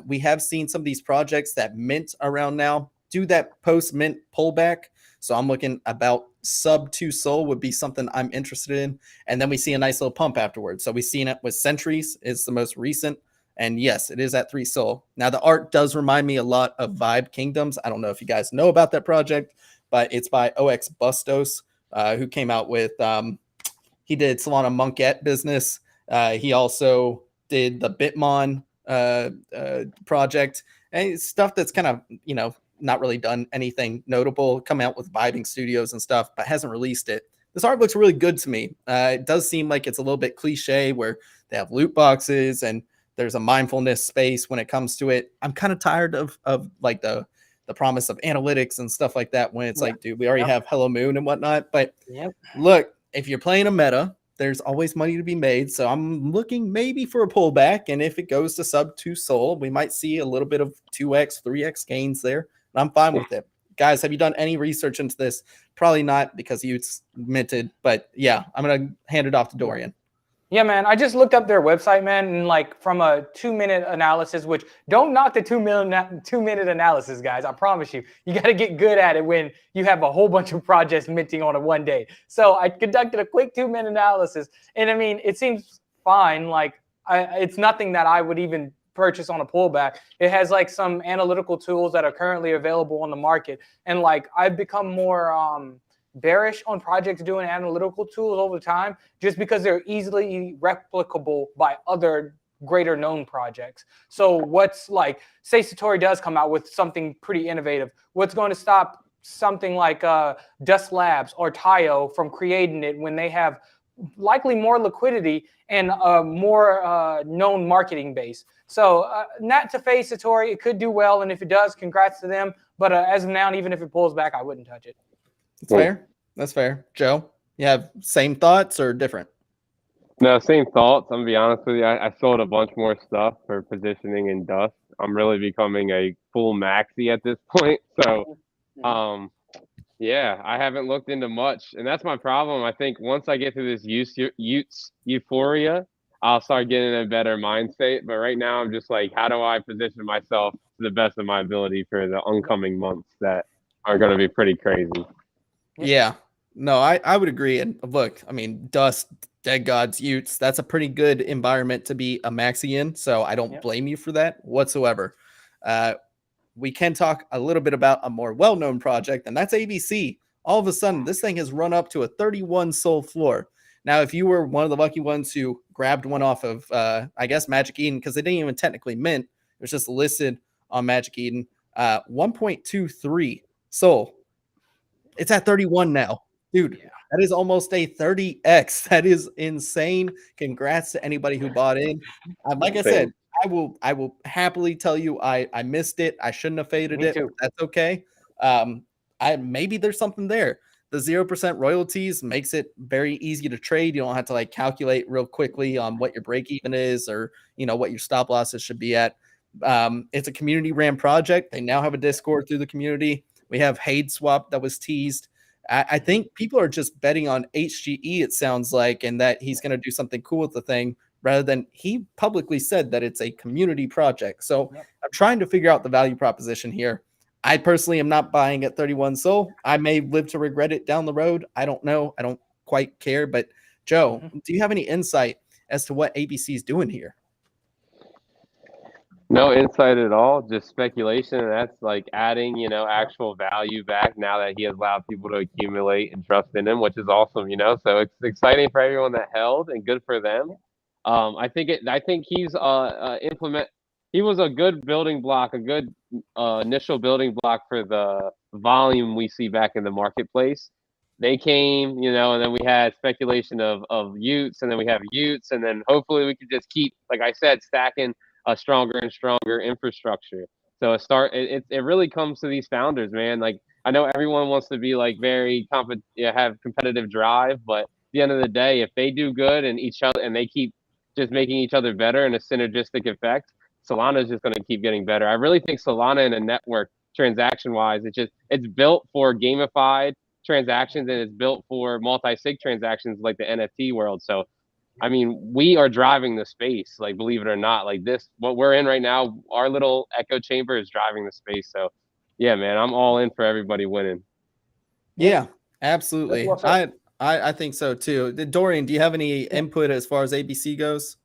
We have seen some of these projects that mint around now do that post-mint pullback. So I'm looking about sub 2 SOL would be something I'm interested in. And then we see a nice little pump afterwards. So we've seen it with Sentries is the most recent. And yes, it is at 3 SOL. Now, the art does remind me a lot of Vibe Kingdoms. I don't know if you guys know about that project, but it's by OX Bustos, who came out with, he did Solana Monkette business. He also did the Bitmon project, and stuff that's kind of, not really done anything notable, come out with Vibing Studios and stuff, but hasn't released it. This art looks really good to me. It does seem like it's a little bit cliche where they have loot boxes and there's a mindfulness space when it comes to it. I'm kind of tired of like the promise of analytics and stuff like that, when it's like, dude, we already have Hello Moon and whatnot. But look, if you're playing a meta, there's always money to be made. So I'm looking maybe for a pullback. And if it goes to sub 2 SOL, we might see a little bit of 2x, 3x gains there. And I'm fine with it. Guys, have you done any research into this? Probably not, because it's minted. But yeah, I'm going to hand it off to Dorian. Yeah, man, I just looked up their website, man, and like from a 2-minute analysis, which don't knock the 2-minute analysis, guys. I promise you, you got to get good at it when you have a whole bunch of projects minting on a one day. So I conducted a quick 2-minute analysis, and I mean, it seems fine. Like, it's nothing that I would even purchase on a pullback. It has like some analytical tools that are currently available on the market, and like I've become more bearish on projects doing analytical tools over time, just because they're easily replicable by other greater known projects. So what's like, say Satori does come out with something pretty innovative, what's going to stop something like Dust Labs or Taiyo from creating it when they have likely more liquidity and a more known marketing base? So not to phase Satori, it could do well, and if it does, congrats to them. But as of now, even if it pulls back, I wouldn't touch it. That's fair. That's fair. Joe, you have same thoughts or different? No, same thoughts. I'm gonna be honest with you. I sold a bunch more stuff for positioning in Dust. I'm really becoming a full maxi at this point. So, yeah, I haven't looked into much, and that's my problem. I think once I get through this Utes euphoria, I'll start getting in a better mind state. But right now, I'm just like, how do I position myself to the best of my ability for the oncoming months that are going to be pretty crazy. Yeah, no, I would agree. And look, I mean, Dust, DeGods, Utes, that's a pretty good environment to be a maxi in. So I don't blame you for that whatsoever. We can talk a little bit about a more well-known project, and that's ABC. All of a sudden, this thing has run up to a 31 SOL floor. Now, if you were one of the lucky ones who grabbed one off of, I guess, Magic Eden, because they didn't even technically mint, it was just listed on Magic Eden, 1.23 SOL. It's at 31 now. Dude, that is almost a 30x. That is insane. Congrats to anybody who bought in. Like I said, I will happily tell you I missed it. I shouldn't have faded it. That's okay. Maybe there's something there. The 0% royalties makes it very easy to trade. You don't have to like calculate real quickly on what your break even is or what your stop losses should be at. It's a community ran project. They now have a Discord through the community. We have Hadeswap that was teased. I think people are just betting on HGE, it sounds like, and that he's going to do something cool with the thing rather than he publicly said that it's a community project. So I'm trying to figure out the value proposition here. I personally am not buying at 31 SOL. I may live to regret it down the road. I don't know. I don't quite care. But Joe, do you have any insight as to what ABC is doing here? No insight at all, just speculation. And that's like adding, actual value back now that he has allowed people to accumulate and trust in him, which is awesome, So it's exciting for everyone that held and good for them. I think he's he was a good building block, a good initial building block for the volume we see back in the marketplace. They came, and then we had speculation of Utes, and then we have Utes, and then hopefully we could just keep, like I said, stacking a stronger and stronger infrastructure. So it really comes to these founders, man. Like I know everyone wants to be like very have competitive drive, but at the end of the day, if they do good and each other and they keep just making each other better in a synergistic effect, Solana is just going to keep getting better. I really think Solana in a network transaction-wise, it's built for gamified transactions and it's built for multi-sig transactions like the NFT world. So, I mean, we are driving the space, like believe it or not. Like what we're in right now, our little echo chamber is driving the space. So, yeah, man, I'm all in for everybody winning. Yeah, absolutely. I think so too. Dorian, do you have any input as far as ABC goes?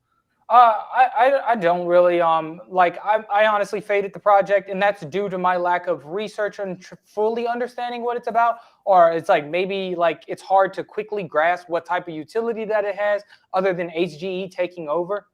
I don't really I honestly faded the project, and that's due to my lack of research and fully understanding what it's about, or it's like maybe like it's hard to quickly grasp what type of utility that it has other than HGE taking over.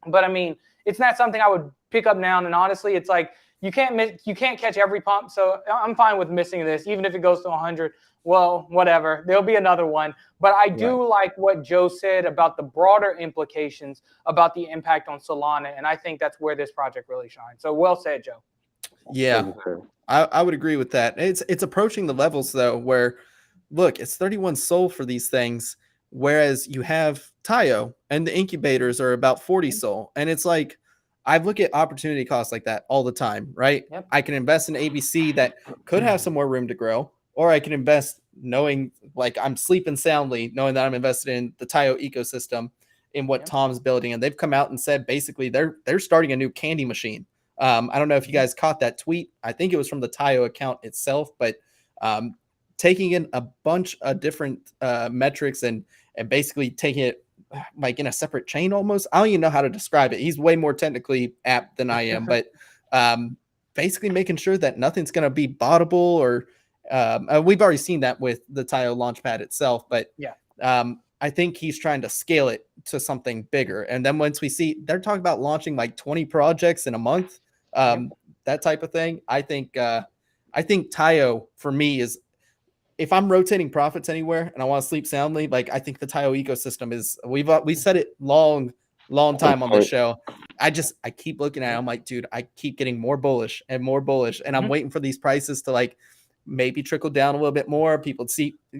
But I mean, it's not something I would pick up now, and honestly, it's like you can't catch every pump, so I'm fine with missing this, even if it goes to 100. Well, whatever. There'll be another one. But I do like what Joe said about the broader implications about the impact on Solana, and I think that's where this project really shines. So well said, Joe. Yeah, I would agree with that. It's approaching the levels, though, where, look, it's 31 SOL for these things, whereas you have Taiyo, and the incubators are about 40 SOL. And it's like, I look at opportunity costs like that all the time, right? Yep. I can invest in ABC that could have some more room to grow, or I can invest knowing like I'm sleeping soundly, knowing that I'm invested in the Taiyo ecosystem in what Tom's building. And they've come out and said, basically they're starting a new candy machine. I don't know if you guys caught that tweet. I think it was from the Taiyo account itself, but taking in a bunch of different metrics and basically taking it like in a separate chain almost. I don't even know how to describe it. He's way more technically apt than I am, but basically making sure that nothing's going to be bottable or we've already seen that with the Taiyo launchpad itself, but I think he's trying to scale it to something bigger. And then once we see, they're talking about launching like 20 projects in a month, that type of thing. I think Taiyo for me is, if I'm rotating profits anywhere and I want to sleep soundly, like I think the Taiyo ecosystem is, we said it long time on the show. I keep looking at it. I'm like, dude, I keep getting more bullish and more bullish. And I'm waiting for these prices to like maybe trickle down a little bit more. People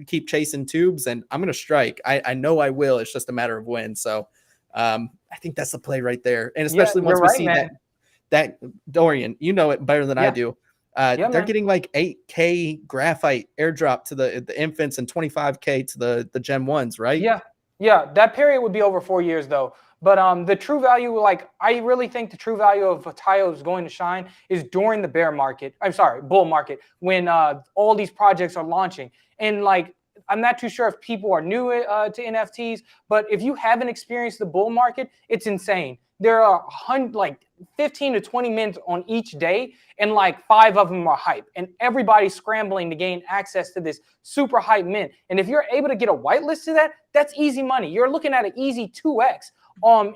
keep chasing tubes and I'm going to strike. I know I will. It's just a matter of when. So I think that's the play right there. And especially once we see that Dorian, you know it better than I do. They're getting like 8K graphite airdrop to the infants and 25K to the Gen 1s, right? Yeah. That period would be over 4 years though. But the true value, like I really think the true value of Taiyo is going to shine is during the bull market, when all these projects are launching. And like, I'm not too sure if people are new to NFTs, but if you haven't experienced the bull market, it's insane. There are 15 to 20 minutes on each day, and like 5 of them are hype, and everybody's scrambling to gain access to this super hype mint. And if you're able to get a whitelist to that, that's easy money. You're looking at an easy 2x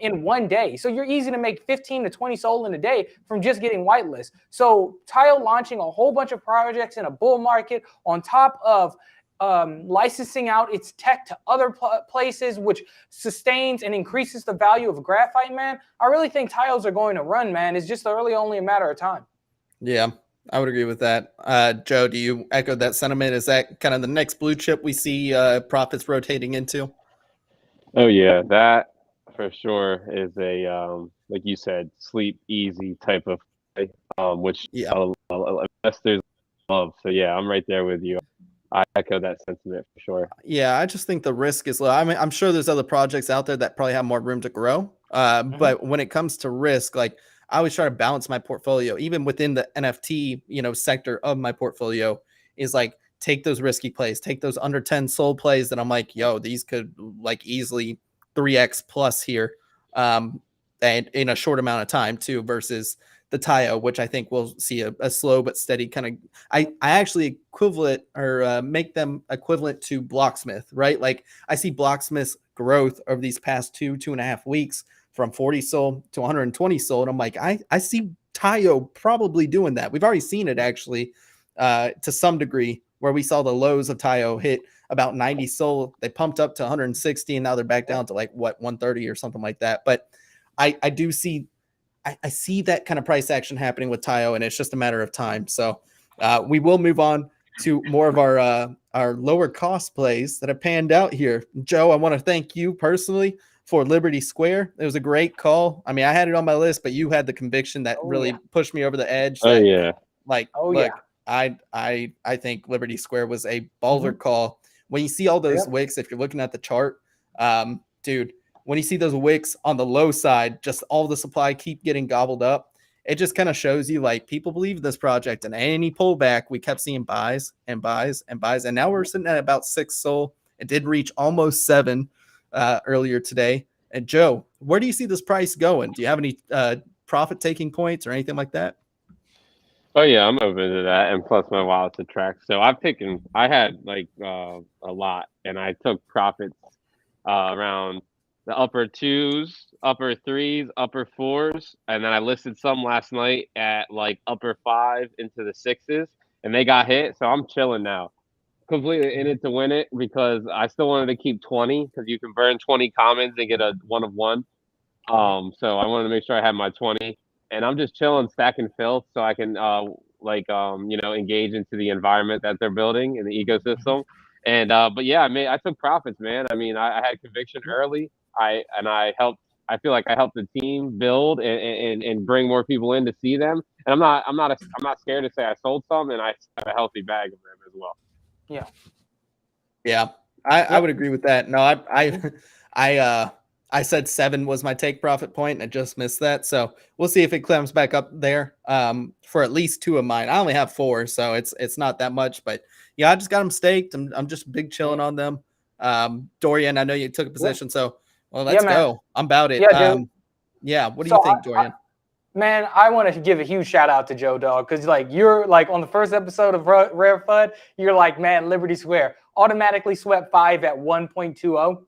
in one day. So you're easy to make 15 to 20 SOL in a day from just getting whitelist. So Taiyo launching a whole bunch of projects in a bull market on top of licensing out its tech to other places, which sustains and increases the value of graphite, man. I really think Taios are going to run, man. It's just really only a matter of time. Yeah, I would agree with that. Joe, do you echo that sentiment? Is that kind of the next blue chip we see profits rotating into? Oh yeah, that for sure is a like you said, sleep easy type of play, which investors love. So yeah, I'm right there with you. I echo that sentiment for sure. Yeah, I just think the risk is low. I mean, I'm sure there's other projects out there that probably have more room to grow. But when it comes to risk, like I always try to balance my portfolio, even within the NFT, sector of my portfolio, is like take those risky plays, take those under 10 SOL plays that I'm like, yo, these could like easily 3x plus here, and in a short amount of time too, versus the Taiyo, which I think we'll see a slow but steady kind of. I actually make them equivalent to Blocksmith, right? Like I see Blocksmith's growth over these past 2.5 weeks from 40 SOL to 120 SOL, and I'm like, I see Taiyo probably doing that. We've already seen it actually to some degree, where we saw the lows of Taiyo hit about 90 SOL. They pumped up to 160, and now they're back down to like 130 or something like that. But I do see. I see that kind of price action happening with Taiyo, and it's just a matter of time. So we will move on to more of our lower cost plays that have panned out here. Joe, I want to thank you personally for Liberty Square. It was a great call. I mean, I had it on my list, but you had the conviction that really pushed me over the edge. I think Liberty Square was a baller call. When you see all those wicks, if you're looking at the chart, dude, when you see those wicks on the low side, just all the supply keep getting gobbled up, it just kind of shows you like people believe this project, and any pullback, we kept seeing buys and buys and buys. And now we're sitting at about 6 SOL. It did reach almost 7 earlier today. And Joe, where do you see this price going? Do you have any profit taking points or anything like that? Oh yeah, I'm open to that, and plus my wallet's a track. So I had like a lot, and I took profits around the upper 2s, upper 3s, upper 4s, and then I listed some last night at like upper 5 into the 6s, and they got hit. So I'm chilling now, completely in it to win it, because I still wanted to keep 20, because you can burn 20 commons and get a 1 of 1. So I wanted to make sure I had my 20, and I'm just chilling, stacking filth, so I can engage into the environment that they're building in the ecosystem. And but yeah, I took profits, man. I mean, I had conviction early. I feel like I helped the team build and bring more people in to see them. And I'm not scared to say I sold some, and I have a healthy bag of them as well. Yeah. I would agree with that. No, I said 7 was my take profit point, and I just missed that. So we'll see if it climbs back up there for at least 2 of mine. I only have 4, so it's not that much. But yeah, I just got them staked. I'm just big chilling on them. Dorian, I know you took a position, so let's go. I'm about it. What do you think, Dorian? Man, I want to give a huge shout out to Joe Dog, because like you're like on the first episode of RareFUD, you're like, man, Liberty Square automatically swept 5 at 1.20.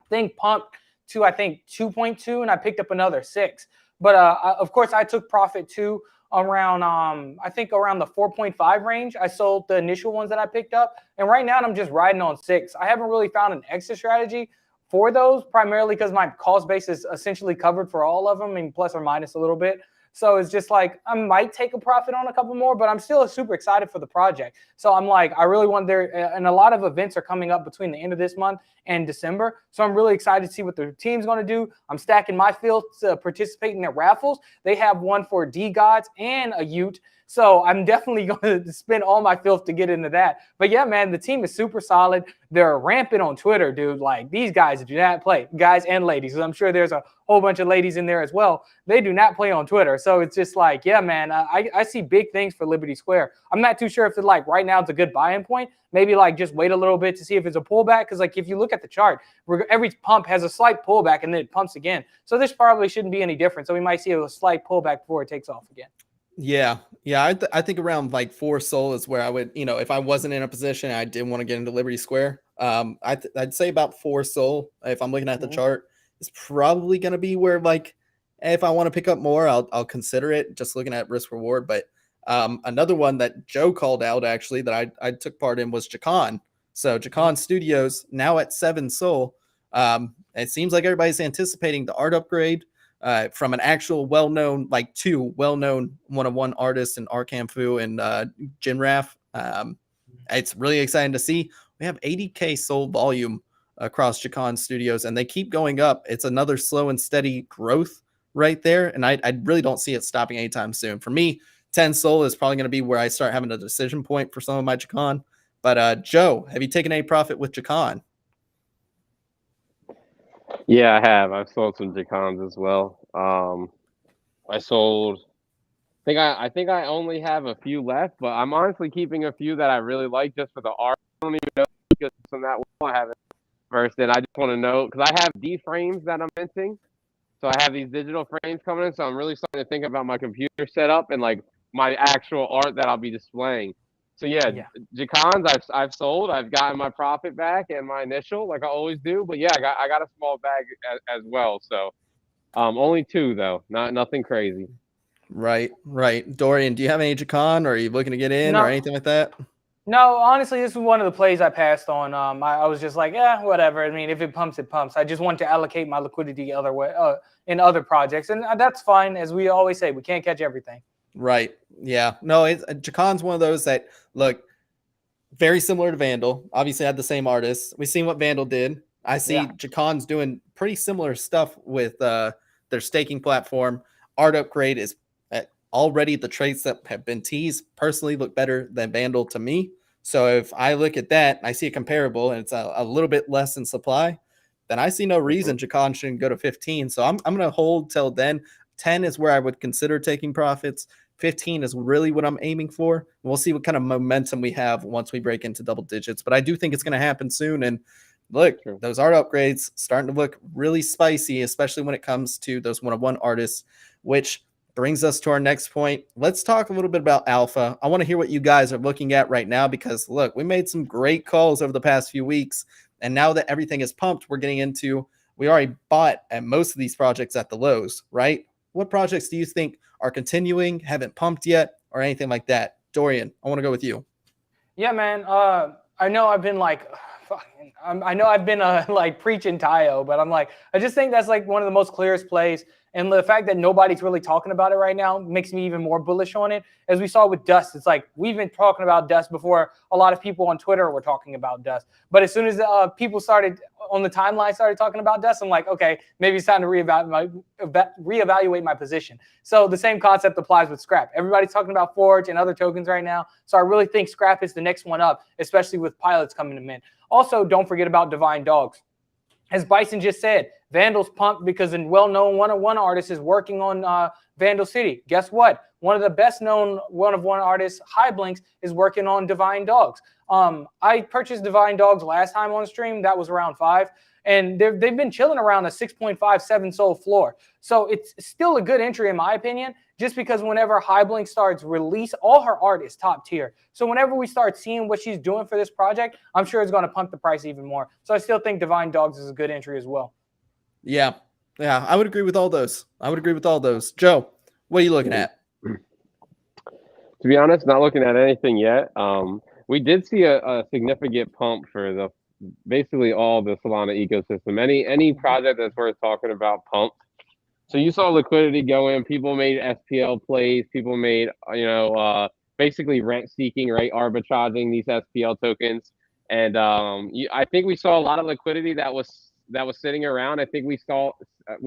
Thing pumped to 2.2, and I picked up another 6. But of course, I took profit too around around the 4.5 range. I sold the initial ones that I picked up, and right now I'm just riding on 6. I haven't really found an exit strategy for those, primarily because my cost base is essentially covered for all of them, and plus or minus a little bit. So it's just like I might take a profit on a couple more, but I'm still super excited for the project. So I'm like, I really want and a lot of events are coming up between the end of this month and December. So I'm really excited to see what the team's going to do. I'm stacking my field to participate in their raffles. They have one for DeGods and a Ute. So I'm definitely going to spend all my filth to get into that. But yeah, man, the team is super solid. They're rampant on Twitter, dude. Like, these guys do not play, guys and ladies. I'm sure there's a whole bunch of ladies in there as well. They do not play on Twitter. So it's just like, yeah, man, I see big things for Liberty Square. I'm not too sure if it's like right now it's a good buy-in point. Maybe like just wait a little bit to see if it's a pullback. Because like if you look at the chart, every pump has a slight pullback and then it pumps again. So this probably shouldn't be any different. So we might see a slight pullback before it takes off again. Yeah. I think around like 4 Sol is where I would, if I wasn't in a position and I didn't want to get into Liberty Square, I'd say about 4 Sol. If I'm looking at the chart, is probably going to be where, like, if I want to pick up more, I'll consider it. Just looking at risk reward. But another one that Joe called out actually that I took part in was Jacon. So Jacon Studios now at 7 Sol. It seems like everybody's anticipating the art upgrade. From an actual well-known, like 2 well-known one-on-one artists in Arkham Fu and Jinraf. It's really exciting to see. We have 80K sold volume across Jacon Studios, and they keep going up. It's another slow and steady growth right there, and I really don't see it stopping anytime soon. For me, 10 Sol is probably going to be where I start having a decision point for some of my Jacon. But Joe, have you taken any profit with Jacon? Yeah, I have. I've sold some Jacons as well. I sold. I think I only have a few left, but I'm honestly keeping a few that I really like just for the art. I don't even know because from that one I haven't first, and I just want to know because I have D frames that I'm minting, so I have these digital frames coming in. So I'm really starting to think about my computer setup and like my actual art that I'll be displaying. So yeah. Jacons I've sold. I've gotten my profit back and my initial like I always do. But yeah, I got a small bag as well. So only 2 though, nothing crazy. Right. Dorian, do you have any Jacon, or are you looking to get in or anything like that? No, honestly, this was one of the plays I passed on. I was just like, whatever. I mean, if it pumps, it pumps. I just want to allocate my liquidity other way in other projects, and that's fine. As we always say, we can't catch everything. Right. Yeah. No, Jacon's one of those that look very similar to Vandal. Obviously, had the same artists. We've seen what Vandal did. I see Jacon's doing pretty similar stuff with their staking platform. Art upgrade is already the traits that have been teased personally look better than Vandal to me. So if I look at that and I see a comparable and it's a little bit less in supply, then I see no reason Jacon shouldn't go to 15. So I'm going to hold till then. 10 is where I would consider taking profits. 15 is really what I'm aiming for. We'll see what kind of momentum we have once we break into double digits. But I do think it's going to happen soon. And look, those art upgrades starting to look really spicy, especially when it comes to those one-on-one artists, which brings us to our next point. Let's talk a little bit about alpha. I want to hear what you guys are looking at right now because, look, we made some great calls over the past few weeks. And now that everything is pumped, we're getting into, we already bought at most of these projects at the lows, right? What projects do you think are continuing, haven't pumped yet, or anything like that? Dorian, I want to go with you. Yeah, man. I know I've been like, like preaching Taiyo, but I'm like, I just think that's like one of the most clearest plays. And the fact that nobody's really talking about it right now makes me even more bullish on it. As we saw with Dust, it's like we've been talking about Dust before a lot of people on Twitter were talking about Dust. But as soon as people started on the timeline started talking about Dust, I'm like, okay, maybe it's time to reevaluate my position. So the same concept applies with Scrap. Everybody's talking about Forge and other tokens right now. So I really think Scrap is the next one up, especially with pilots coming to mint. Also, don't forget about Divine Dogs. As Bison just said, Vandal's pumped because a well-known one-on-one artist is working on Vandal City. Guess what? One of the best-known one-of-one artists, High Blinks, is working on Divine Dogs. I purchased Divine Dogs last time on stream. That was around 5. And they've been chilling around a 6.57 Sol floor. So it's still a good entry in my opinion, just because whenever High Blink starts release, all her art is top tier. So whenever we start seeing what she's doing for this project, I'm sure it's going to pump the price even more. So I still think Divine Dogs is a good entry as well. Yeah, I would agree with all those. Joe, what are you looking at? To be honest, not looking at anything yet. We did see a significant pump for basically all the Solana ecosystem. Any project that's worth talking about pumped. So you saw liquidity go in. People made SPL plays. People made basically rent seeking, right, arbitraging these SPL tokens. And I think we saw a lot of liquidity that was sitting around. I think we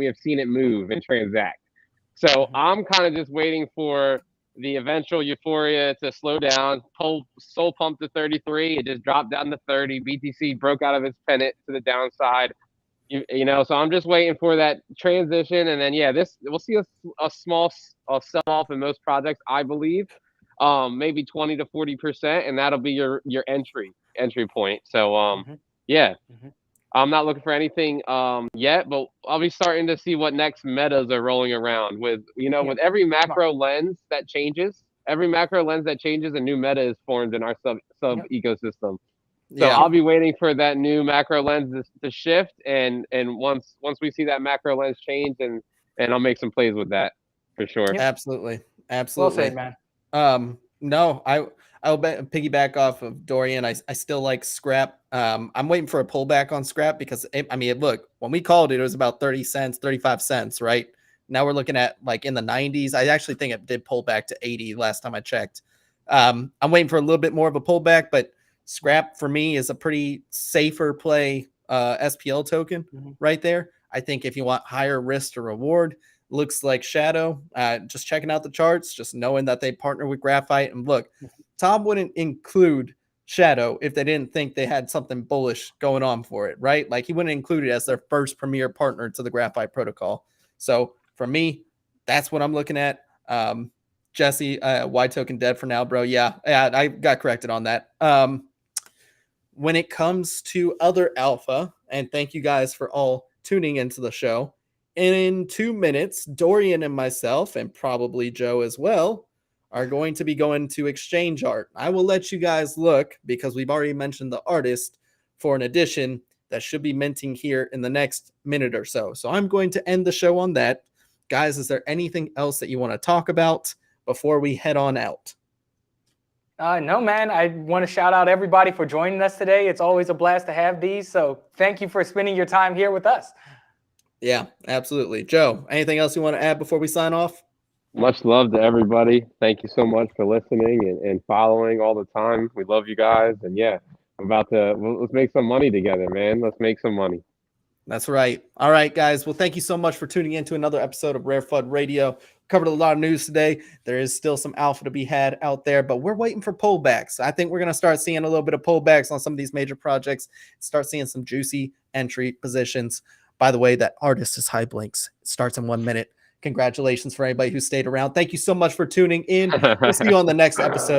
have seen it move and transact. So I'm kind of just waiting for the eventual euphoria to slow down. Soul pump to 33. It just dropped down to 30. BTC broke out of its pennant to the downside. You know, so I'm just waiting for that transition, and then we'll see a small sell off in most projects, I believe, maybe 20 to 40%, and that'll be your entry point. So yeah. I'm not looking for anything yet, but I'll be starting to see what next metas are rolling around with, with every macro lens that changes, a new meta is formed in our sub ecosystem. So I'll be waiting for that new macro lens to shift, and once we see that macro lens change, and I'll make some plays with that for sure. Absolutely. Well said, man. No, I'll piggyback off of Dorian. I still like scrap. I'm waiting for a pullback on scrap because look, when we called it, it was about 30 cents, 35 cents, right? Now we're looking at like in the 90s. I actually think it did pull back to 80 last time I checked. I'm waiting for a little bit more of a pullback, but scrap for me is a pretty safer play SPL token right there. I think if you want higher risk to reward, looks like Shadow. Just checking out the charts, just knowing that they partner with Graphite. And look, Tom wouldn't include Shadow if they didn't think they had something bullish going on for it, right? Like he wouldn't include it as their first premier partner to the Graphite protocol. So for me, that's what I'm looking at. Jesse, Y token dead for now, bro. Yeah, I got corrected on that. When it comes to other alpha, and thank you guys for all tuning into the show. In 2 minutes, Dorian and myself, and probably Joe as well, are going to be going to Exchange Art. I will let you guys look because we've already mentioned the artist for an edition that should be minting here in the next minute or so. So I'm going to end the show on that. Guys, is there anything else that you want to talk about before we head on out? No, man. I want to shout out everybody for joining us today. It's always a blast to have these. So thank you for spending your time here with us. Yeah, absolutely. Joe, anything else you want to add before we sign off? Much love to everybody. Thank you so much for listening and following all the time. We love you guys. And let's make some money together, man. Let's make some money. That's right. All right, guys. Well, thank you so much for tuning in to another episode of RareFUD Radio. Covered a lot of news today. There is still some alpha to be had out there, but we're waiting for pullbacks. I think we're going to start seeing a little bit of pullbacks on some of these major projects, start seeing some juicy entry positions. By the way, that artist is High Blinks. It starts in 1 minute. Congratulations for anybody who stayed around. Thank you so much for tuning in. We'll see you on the next episode.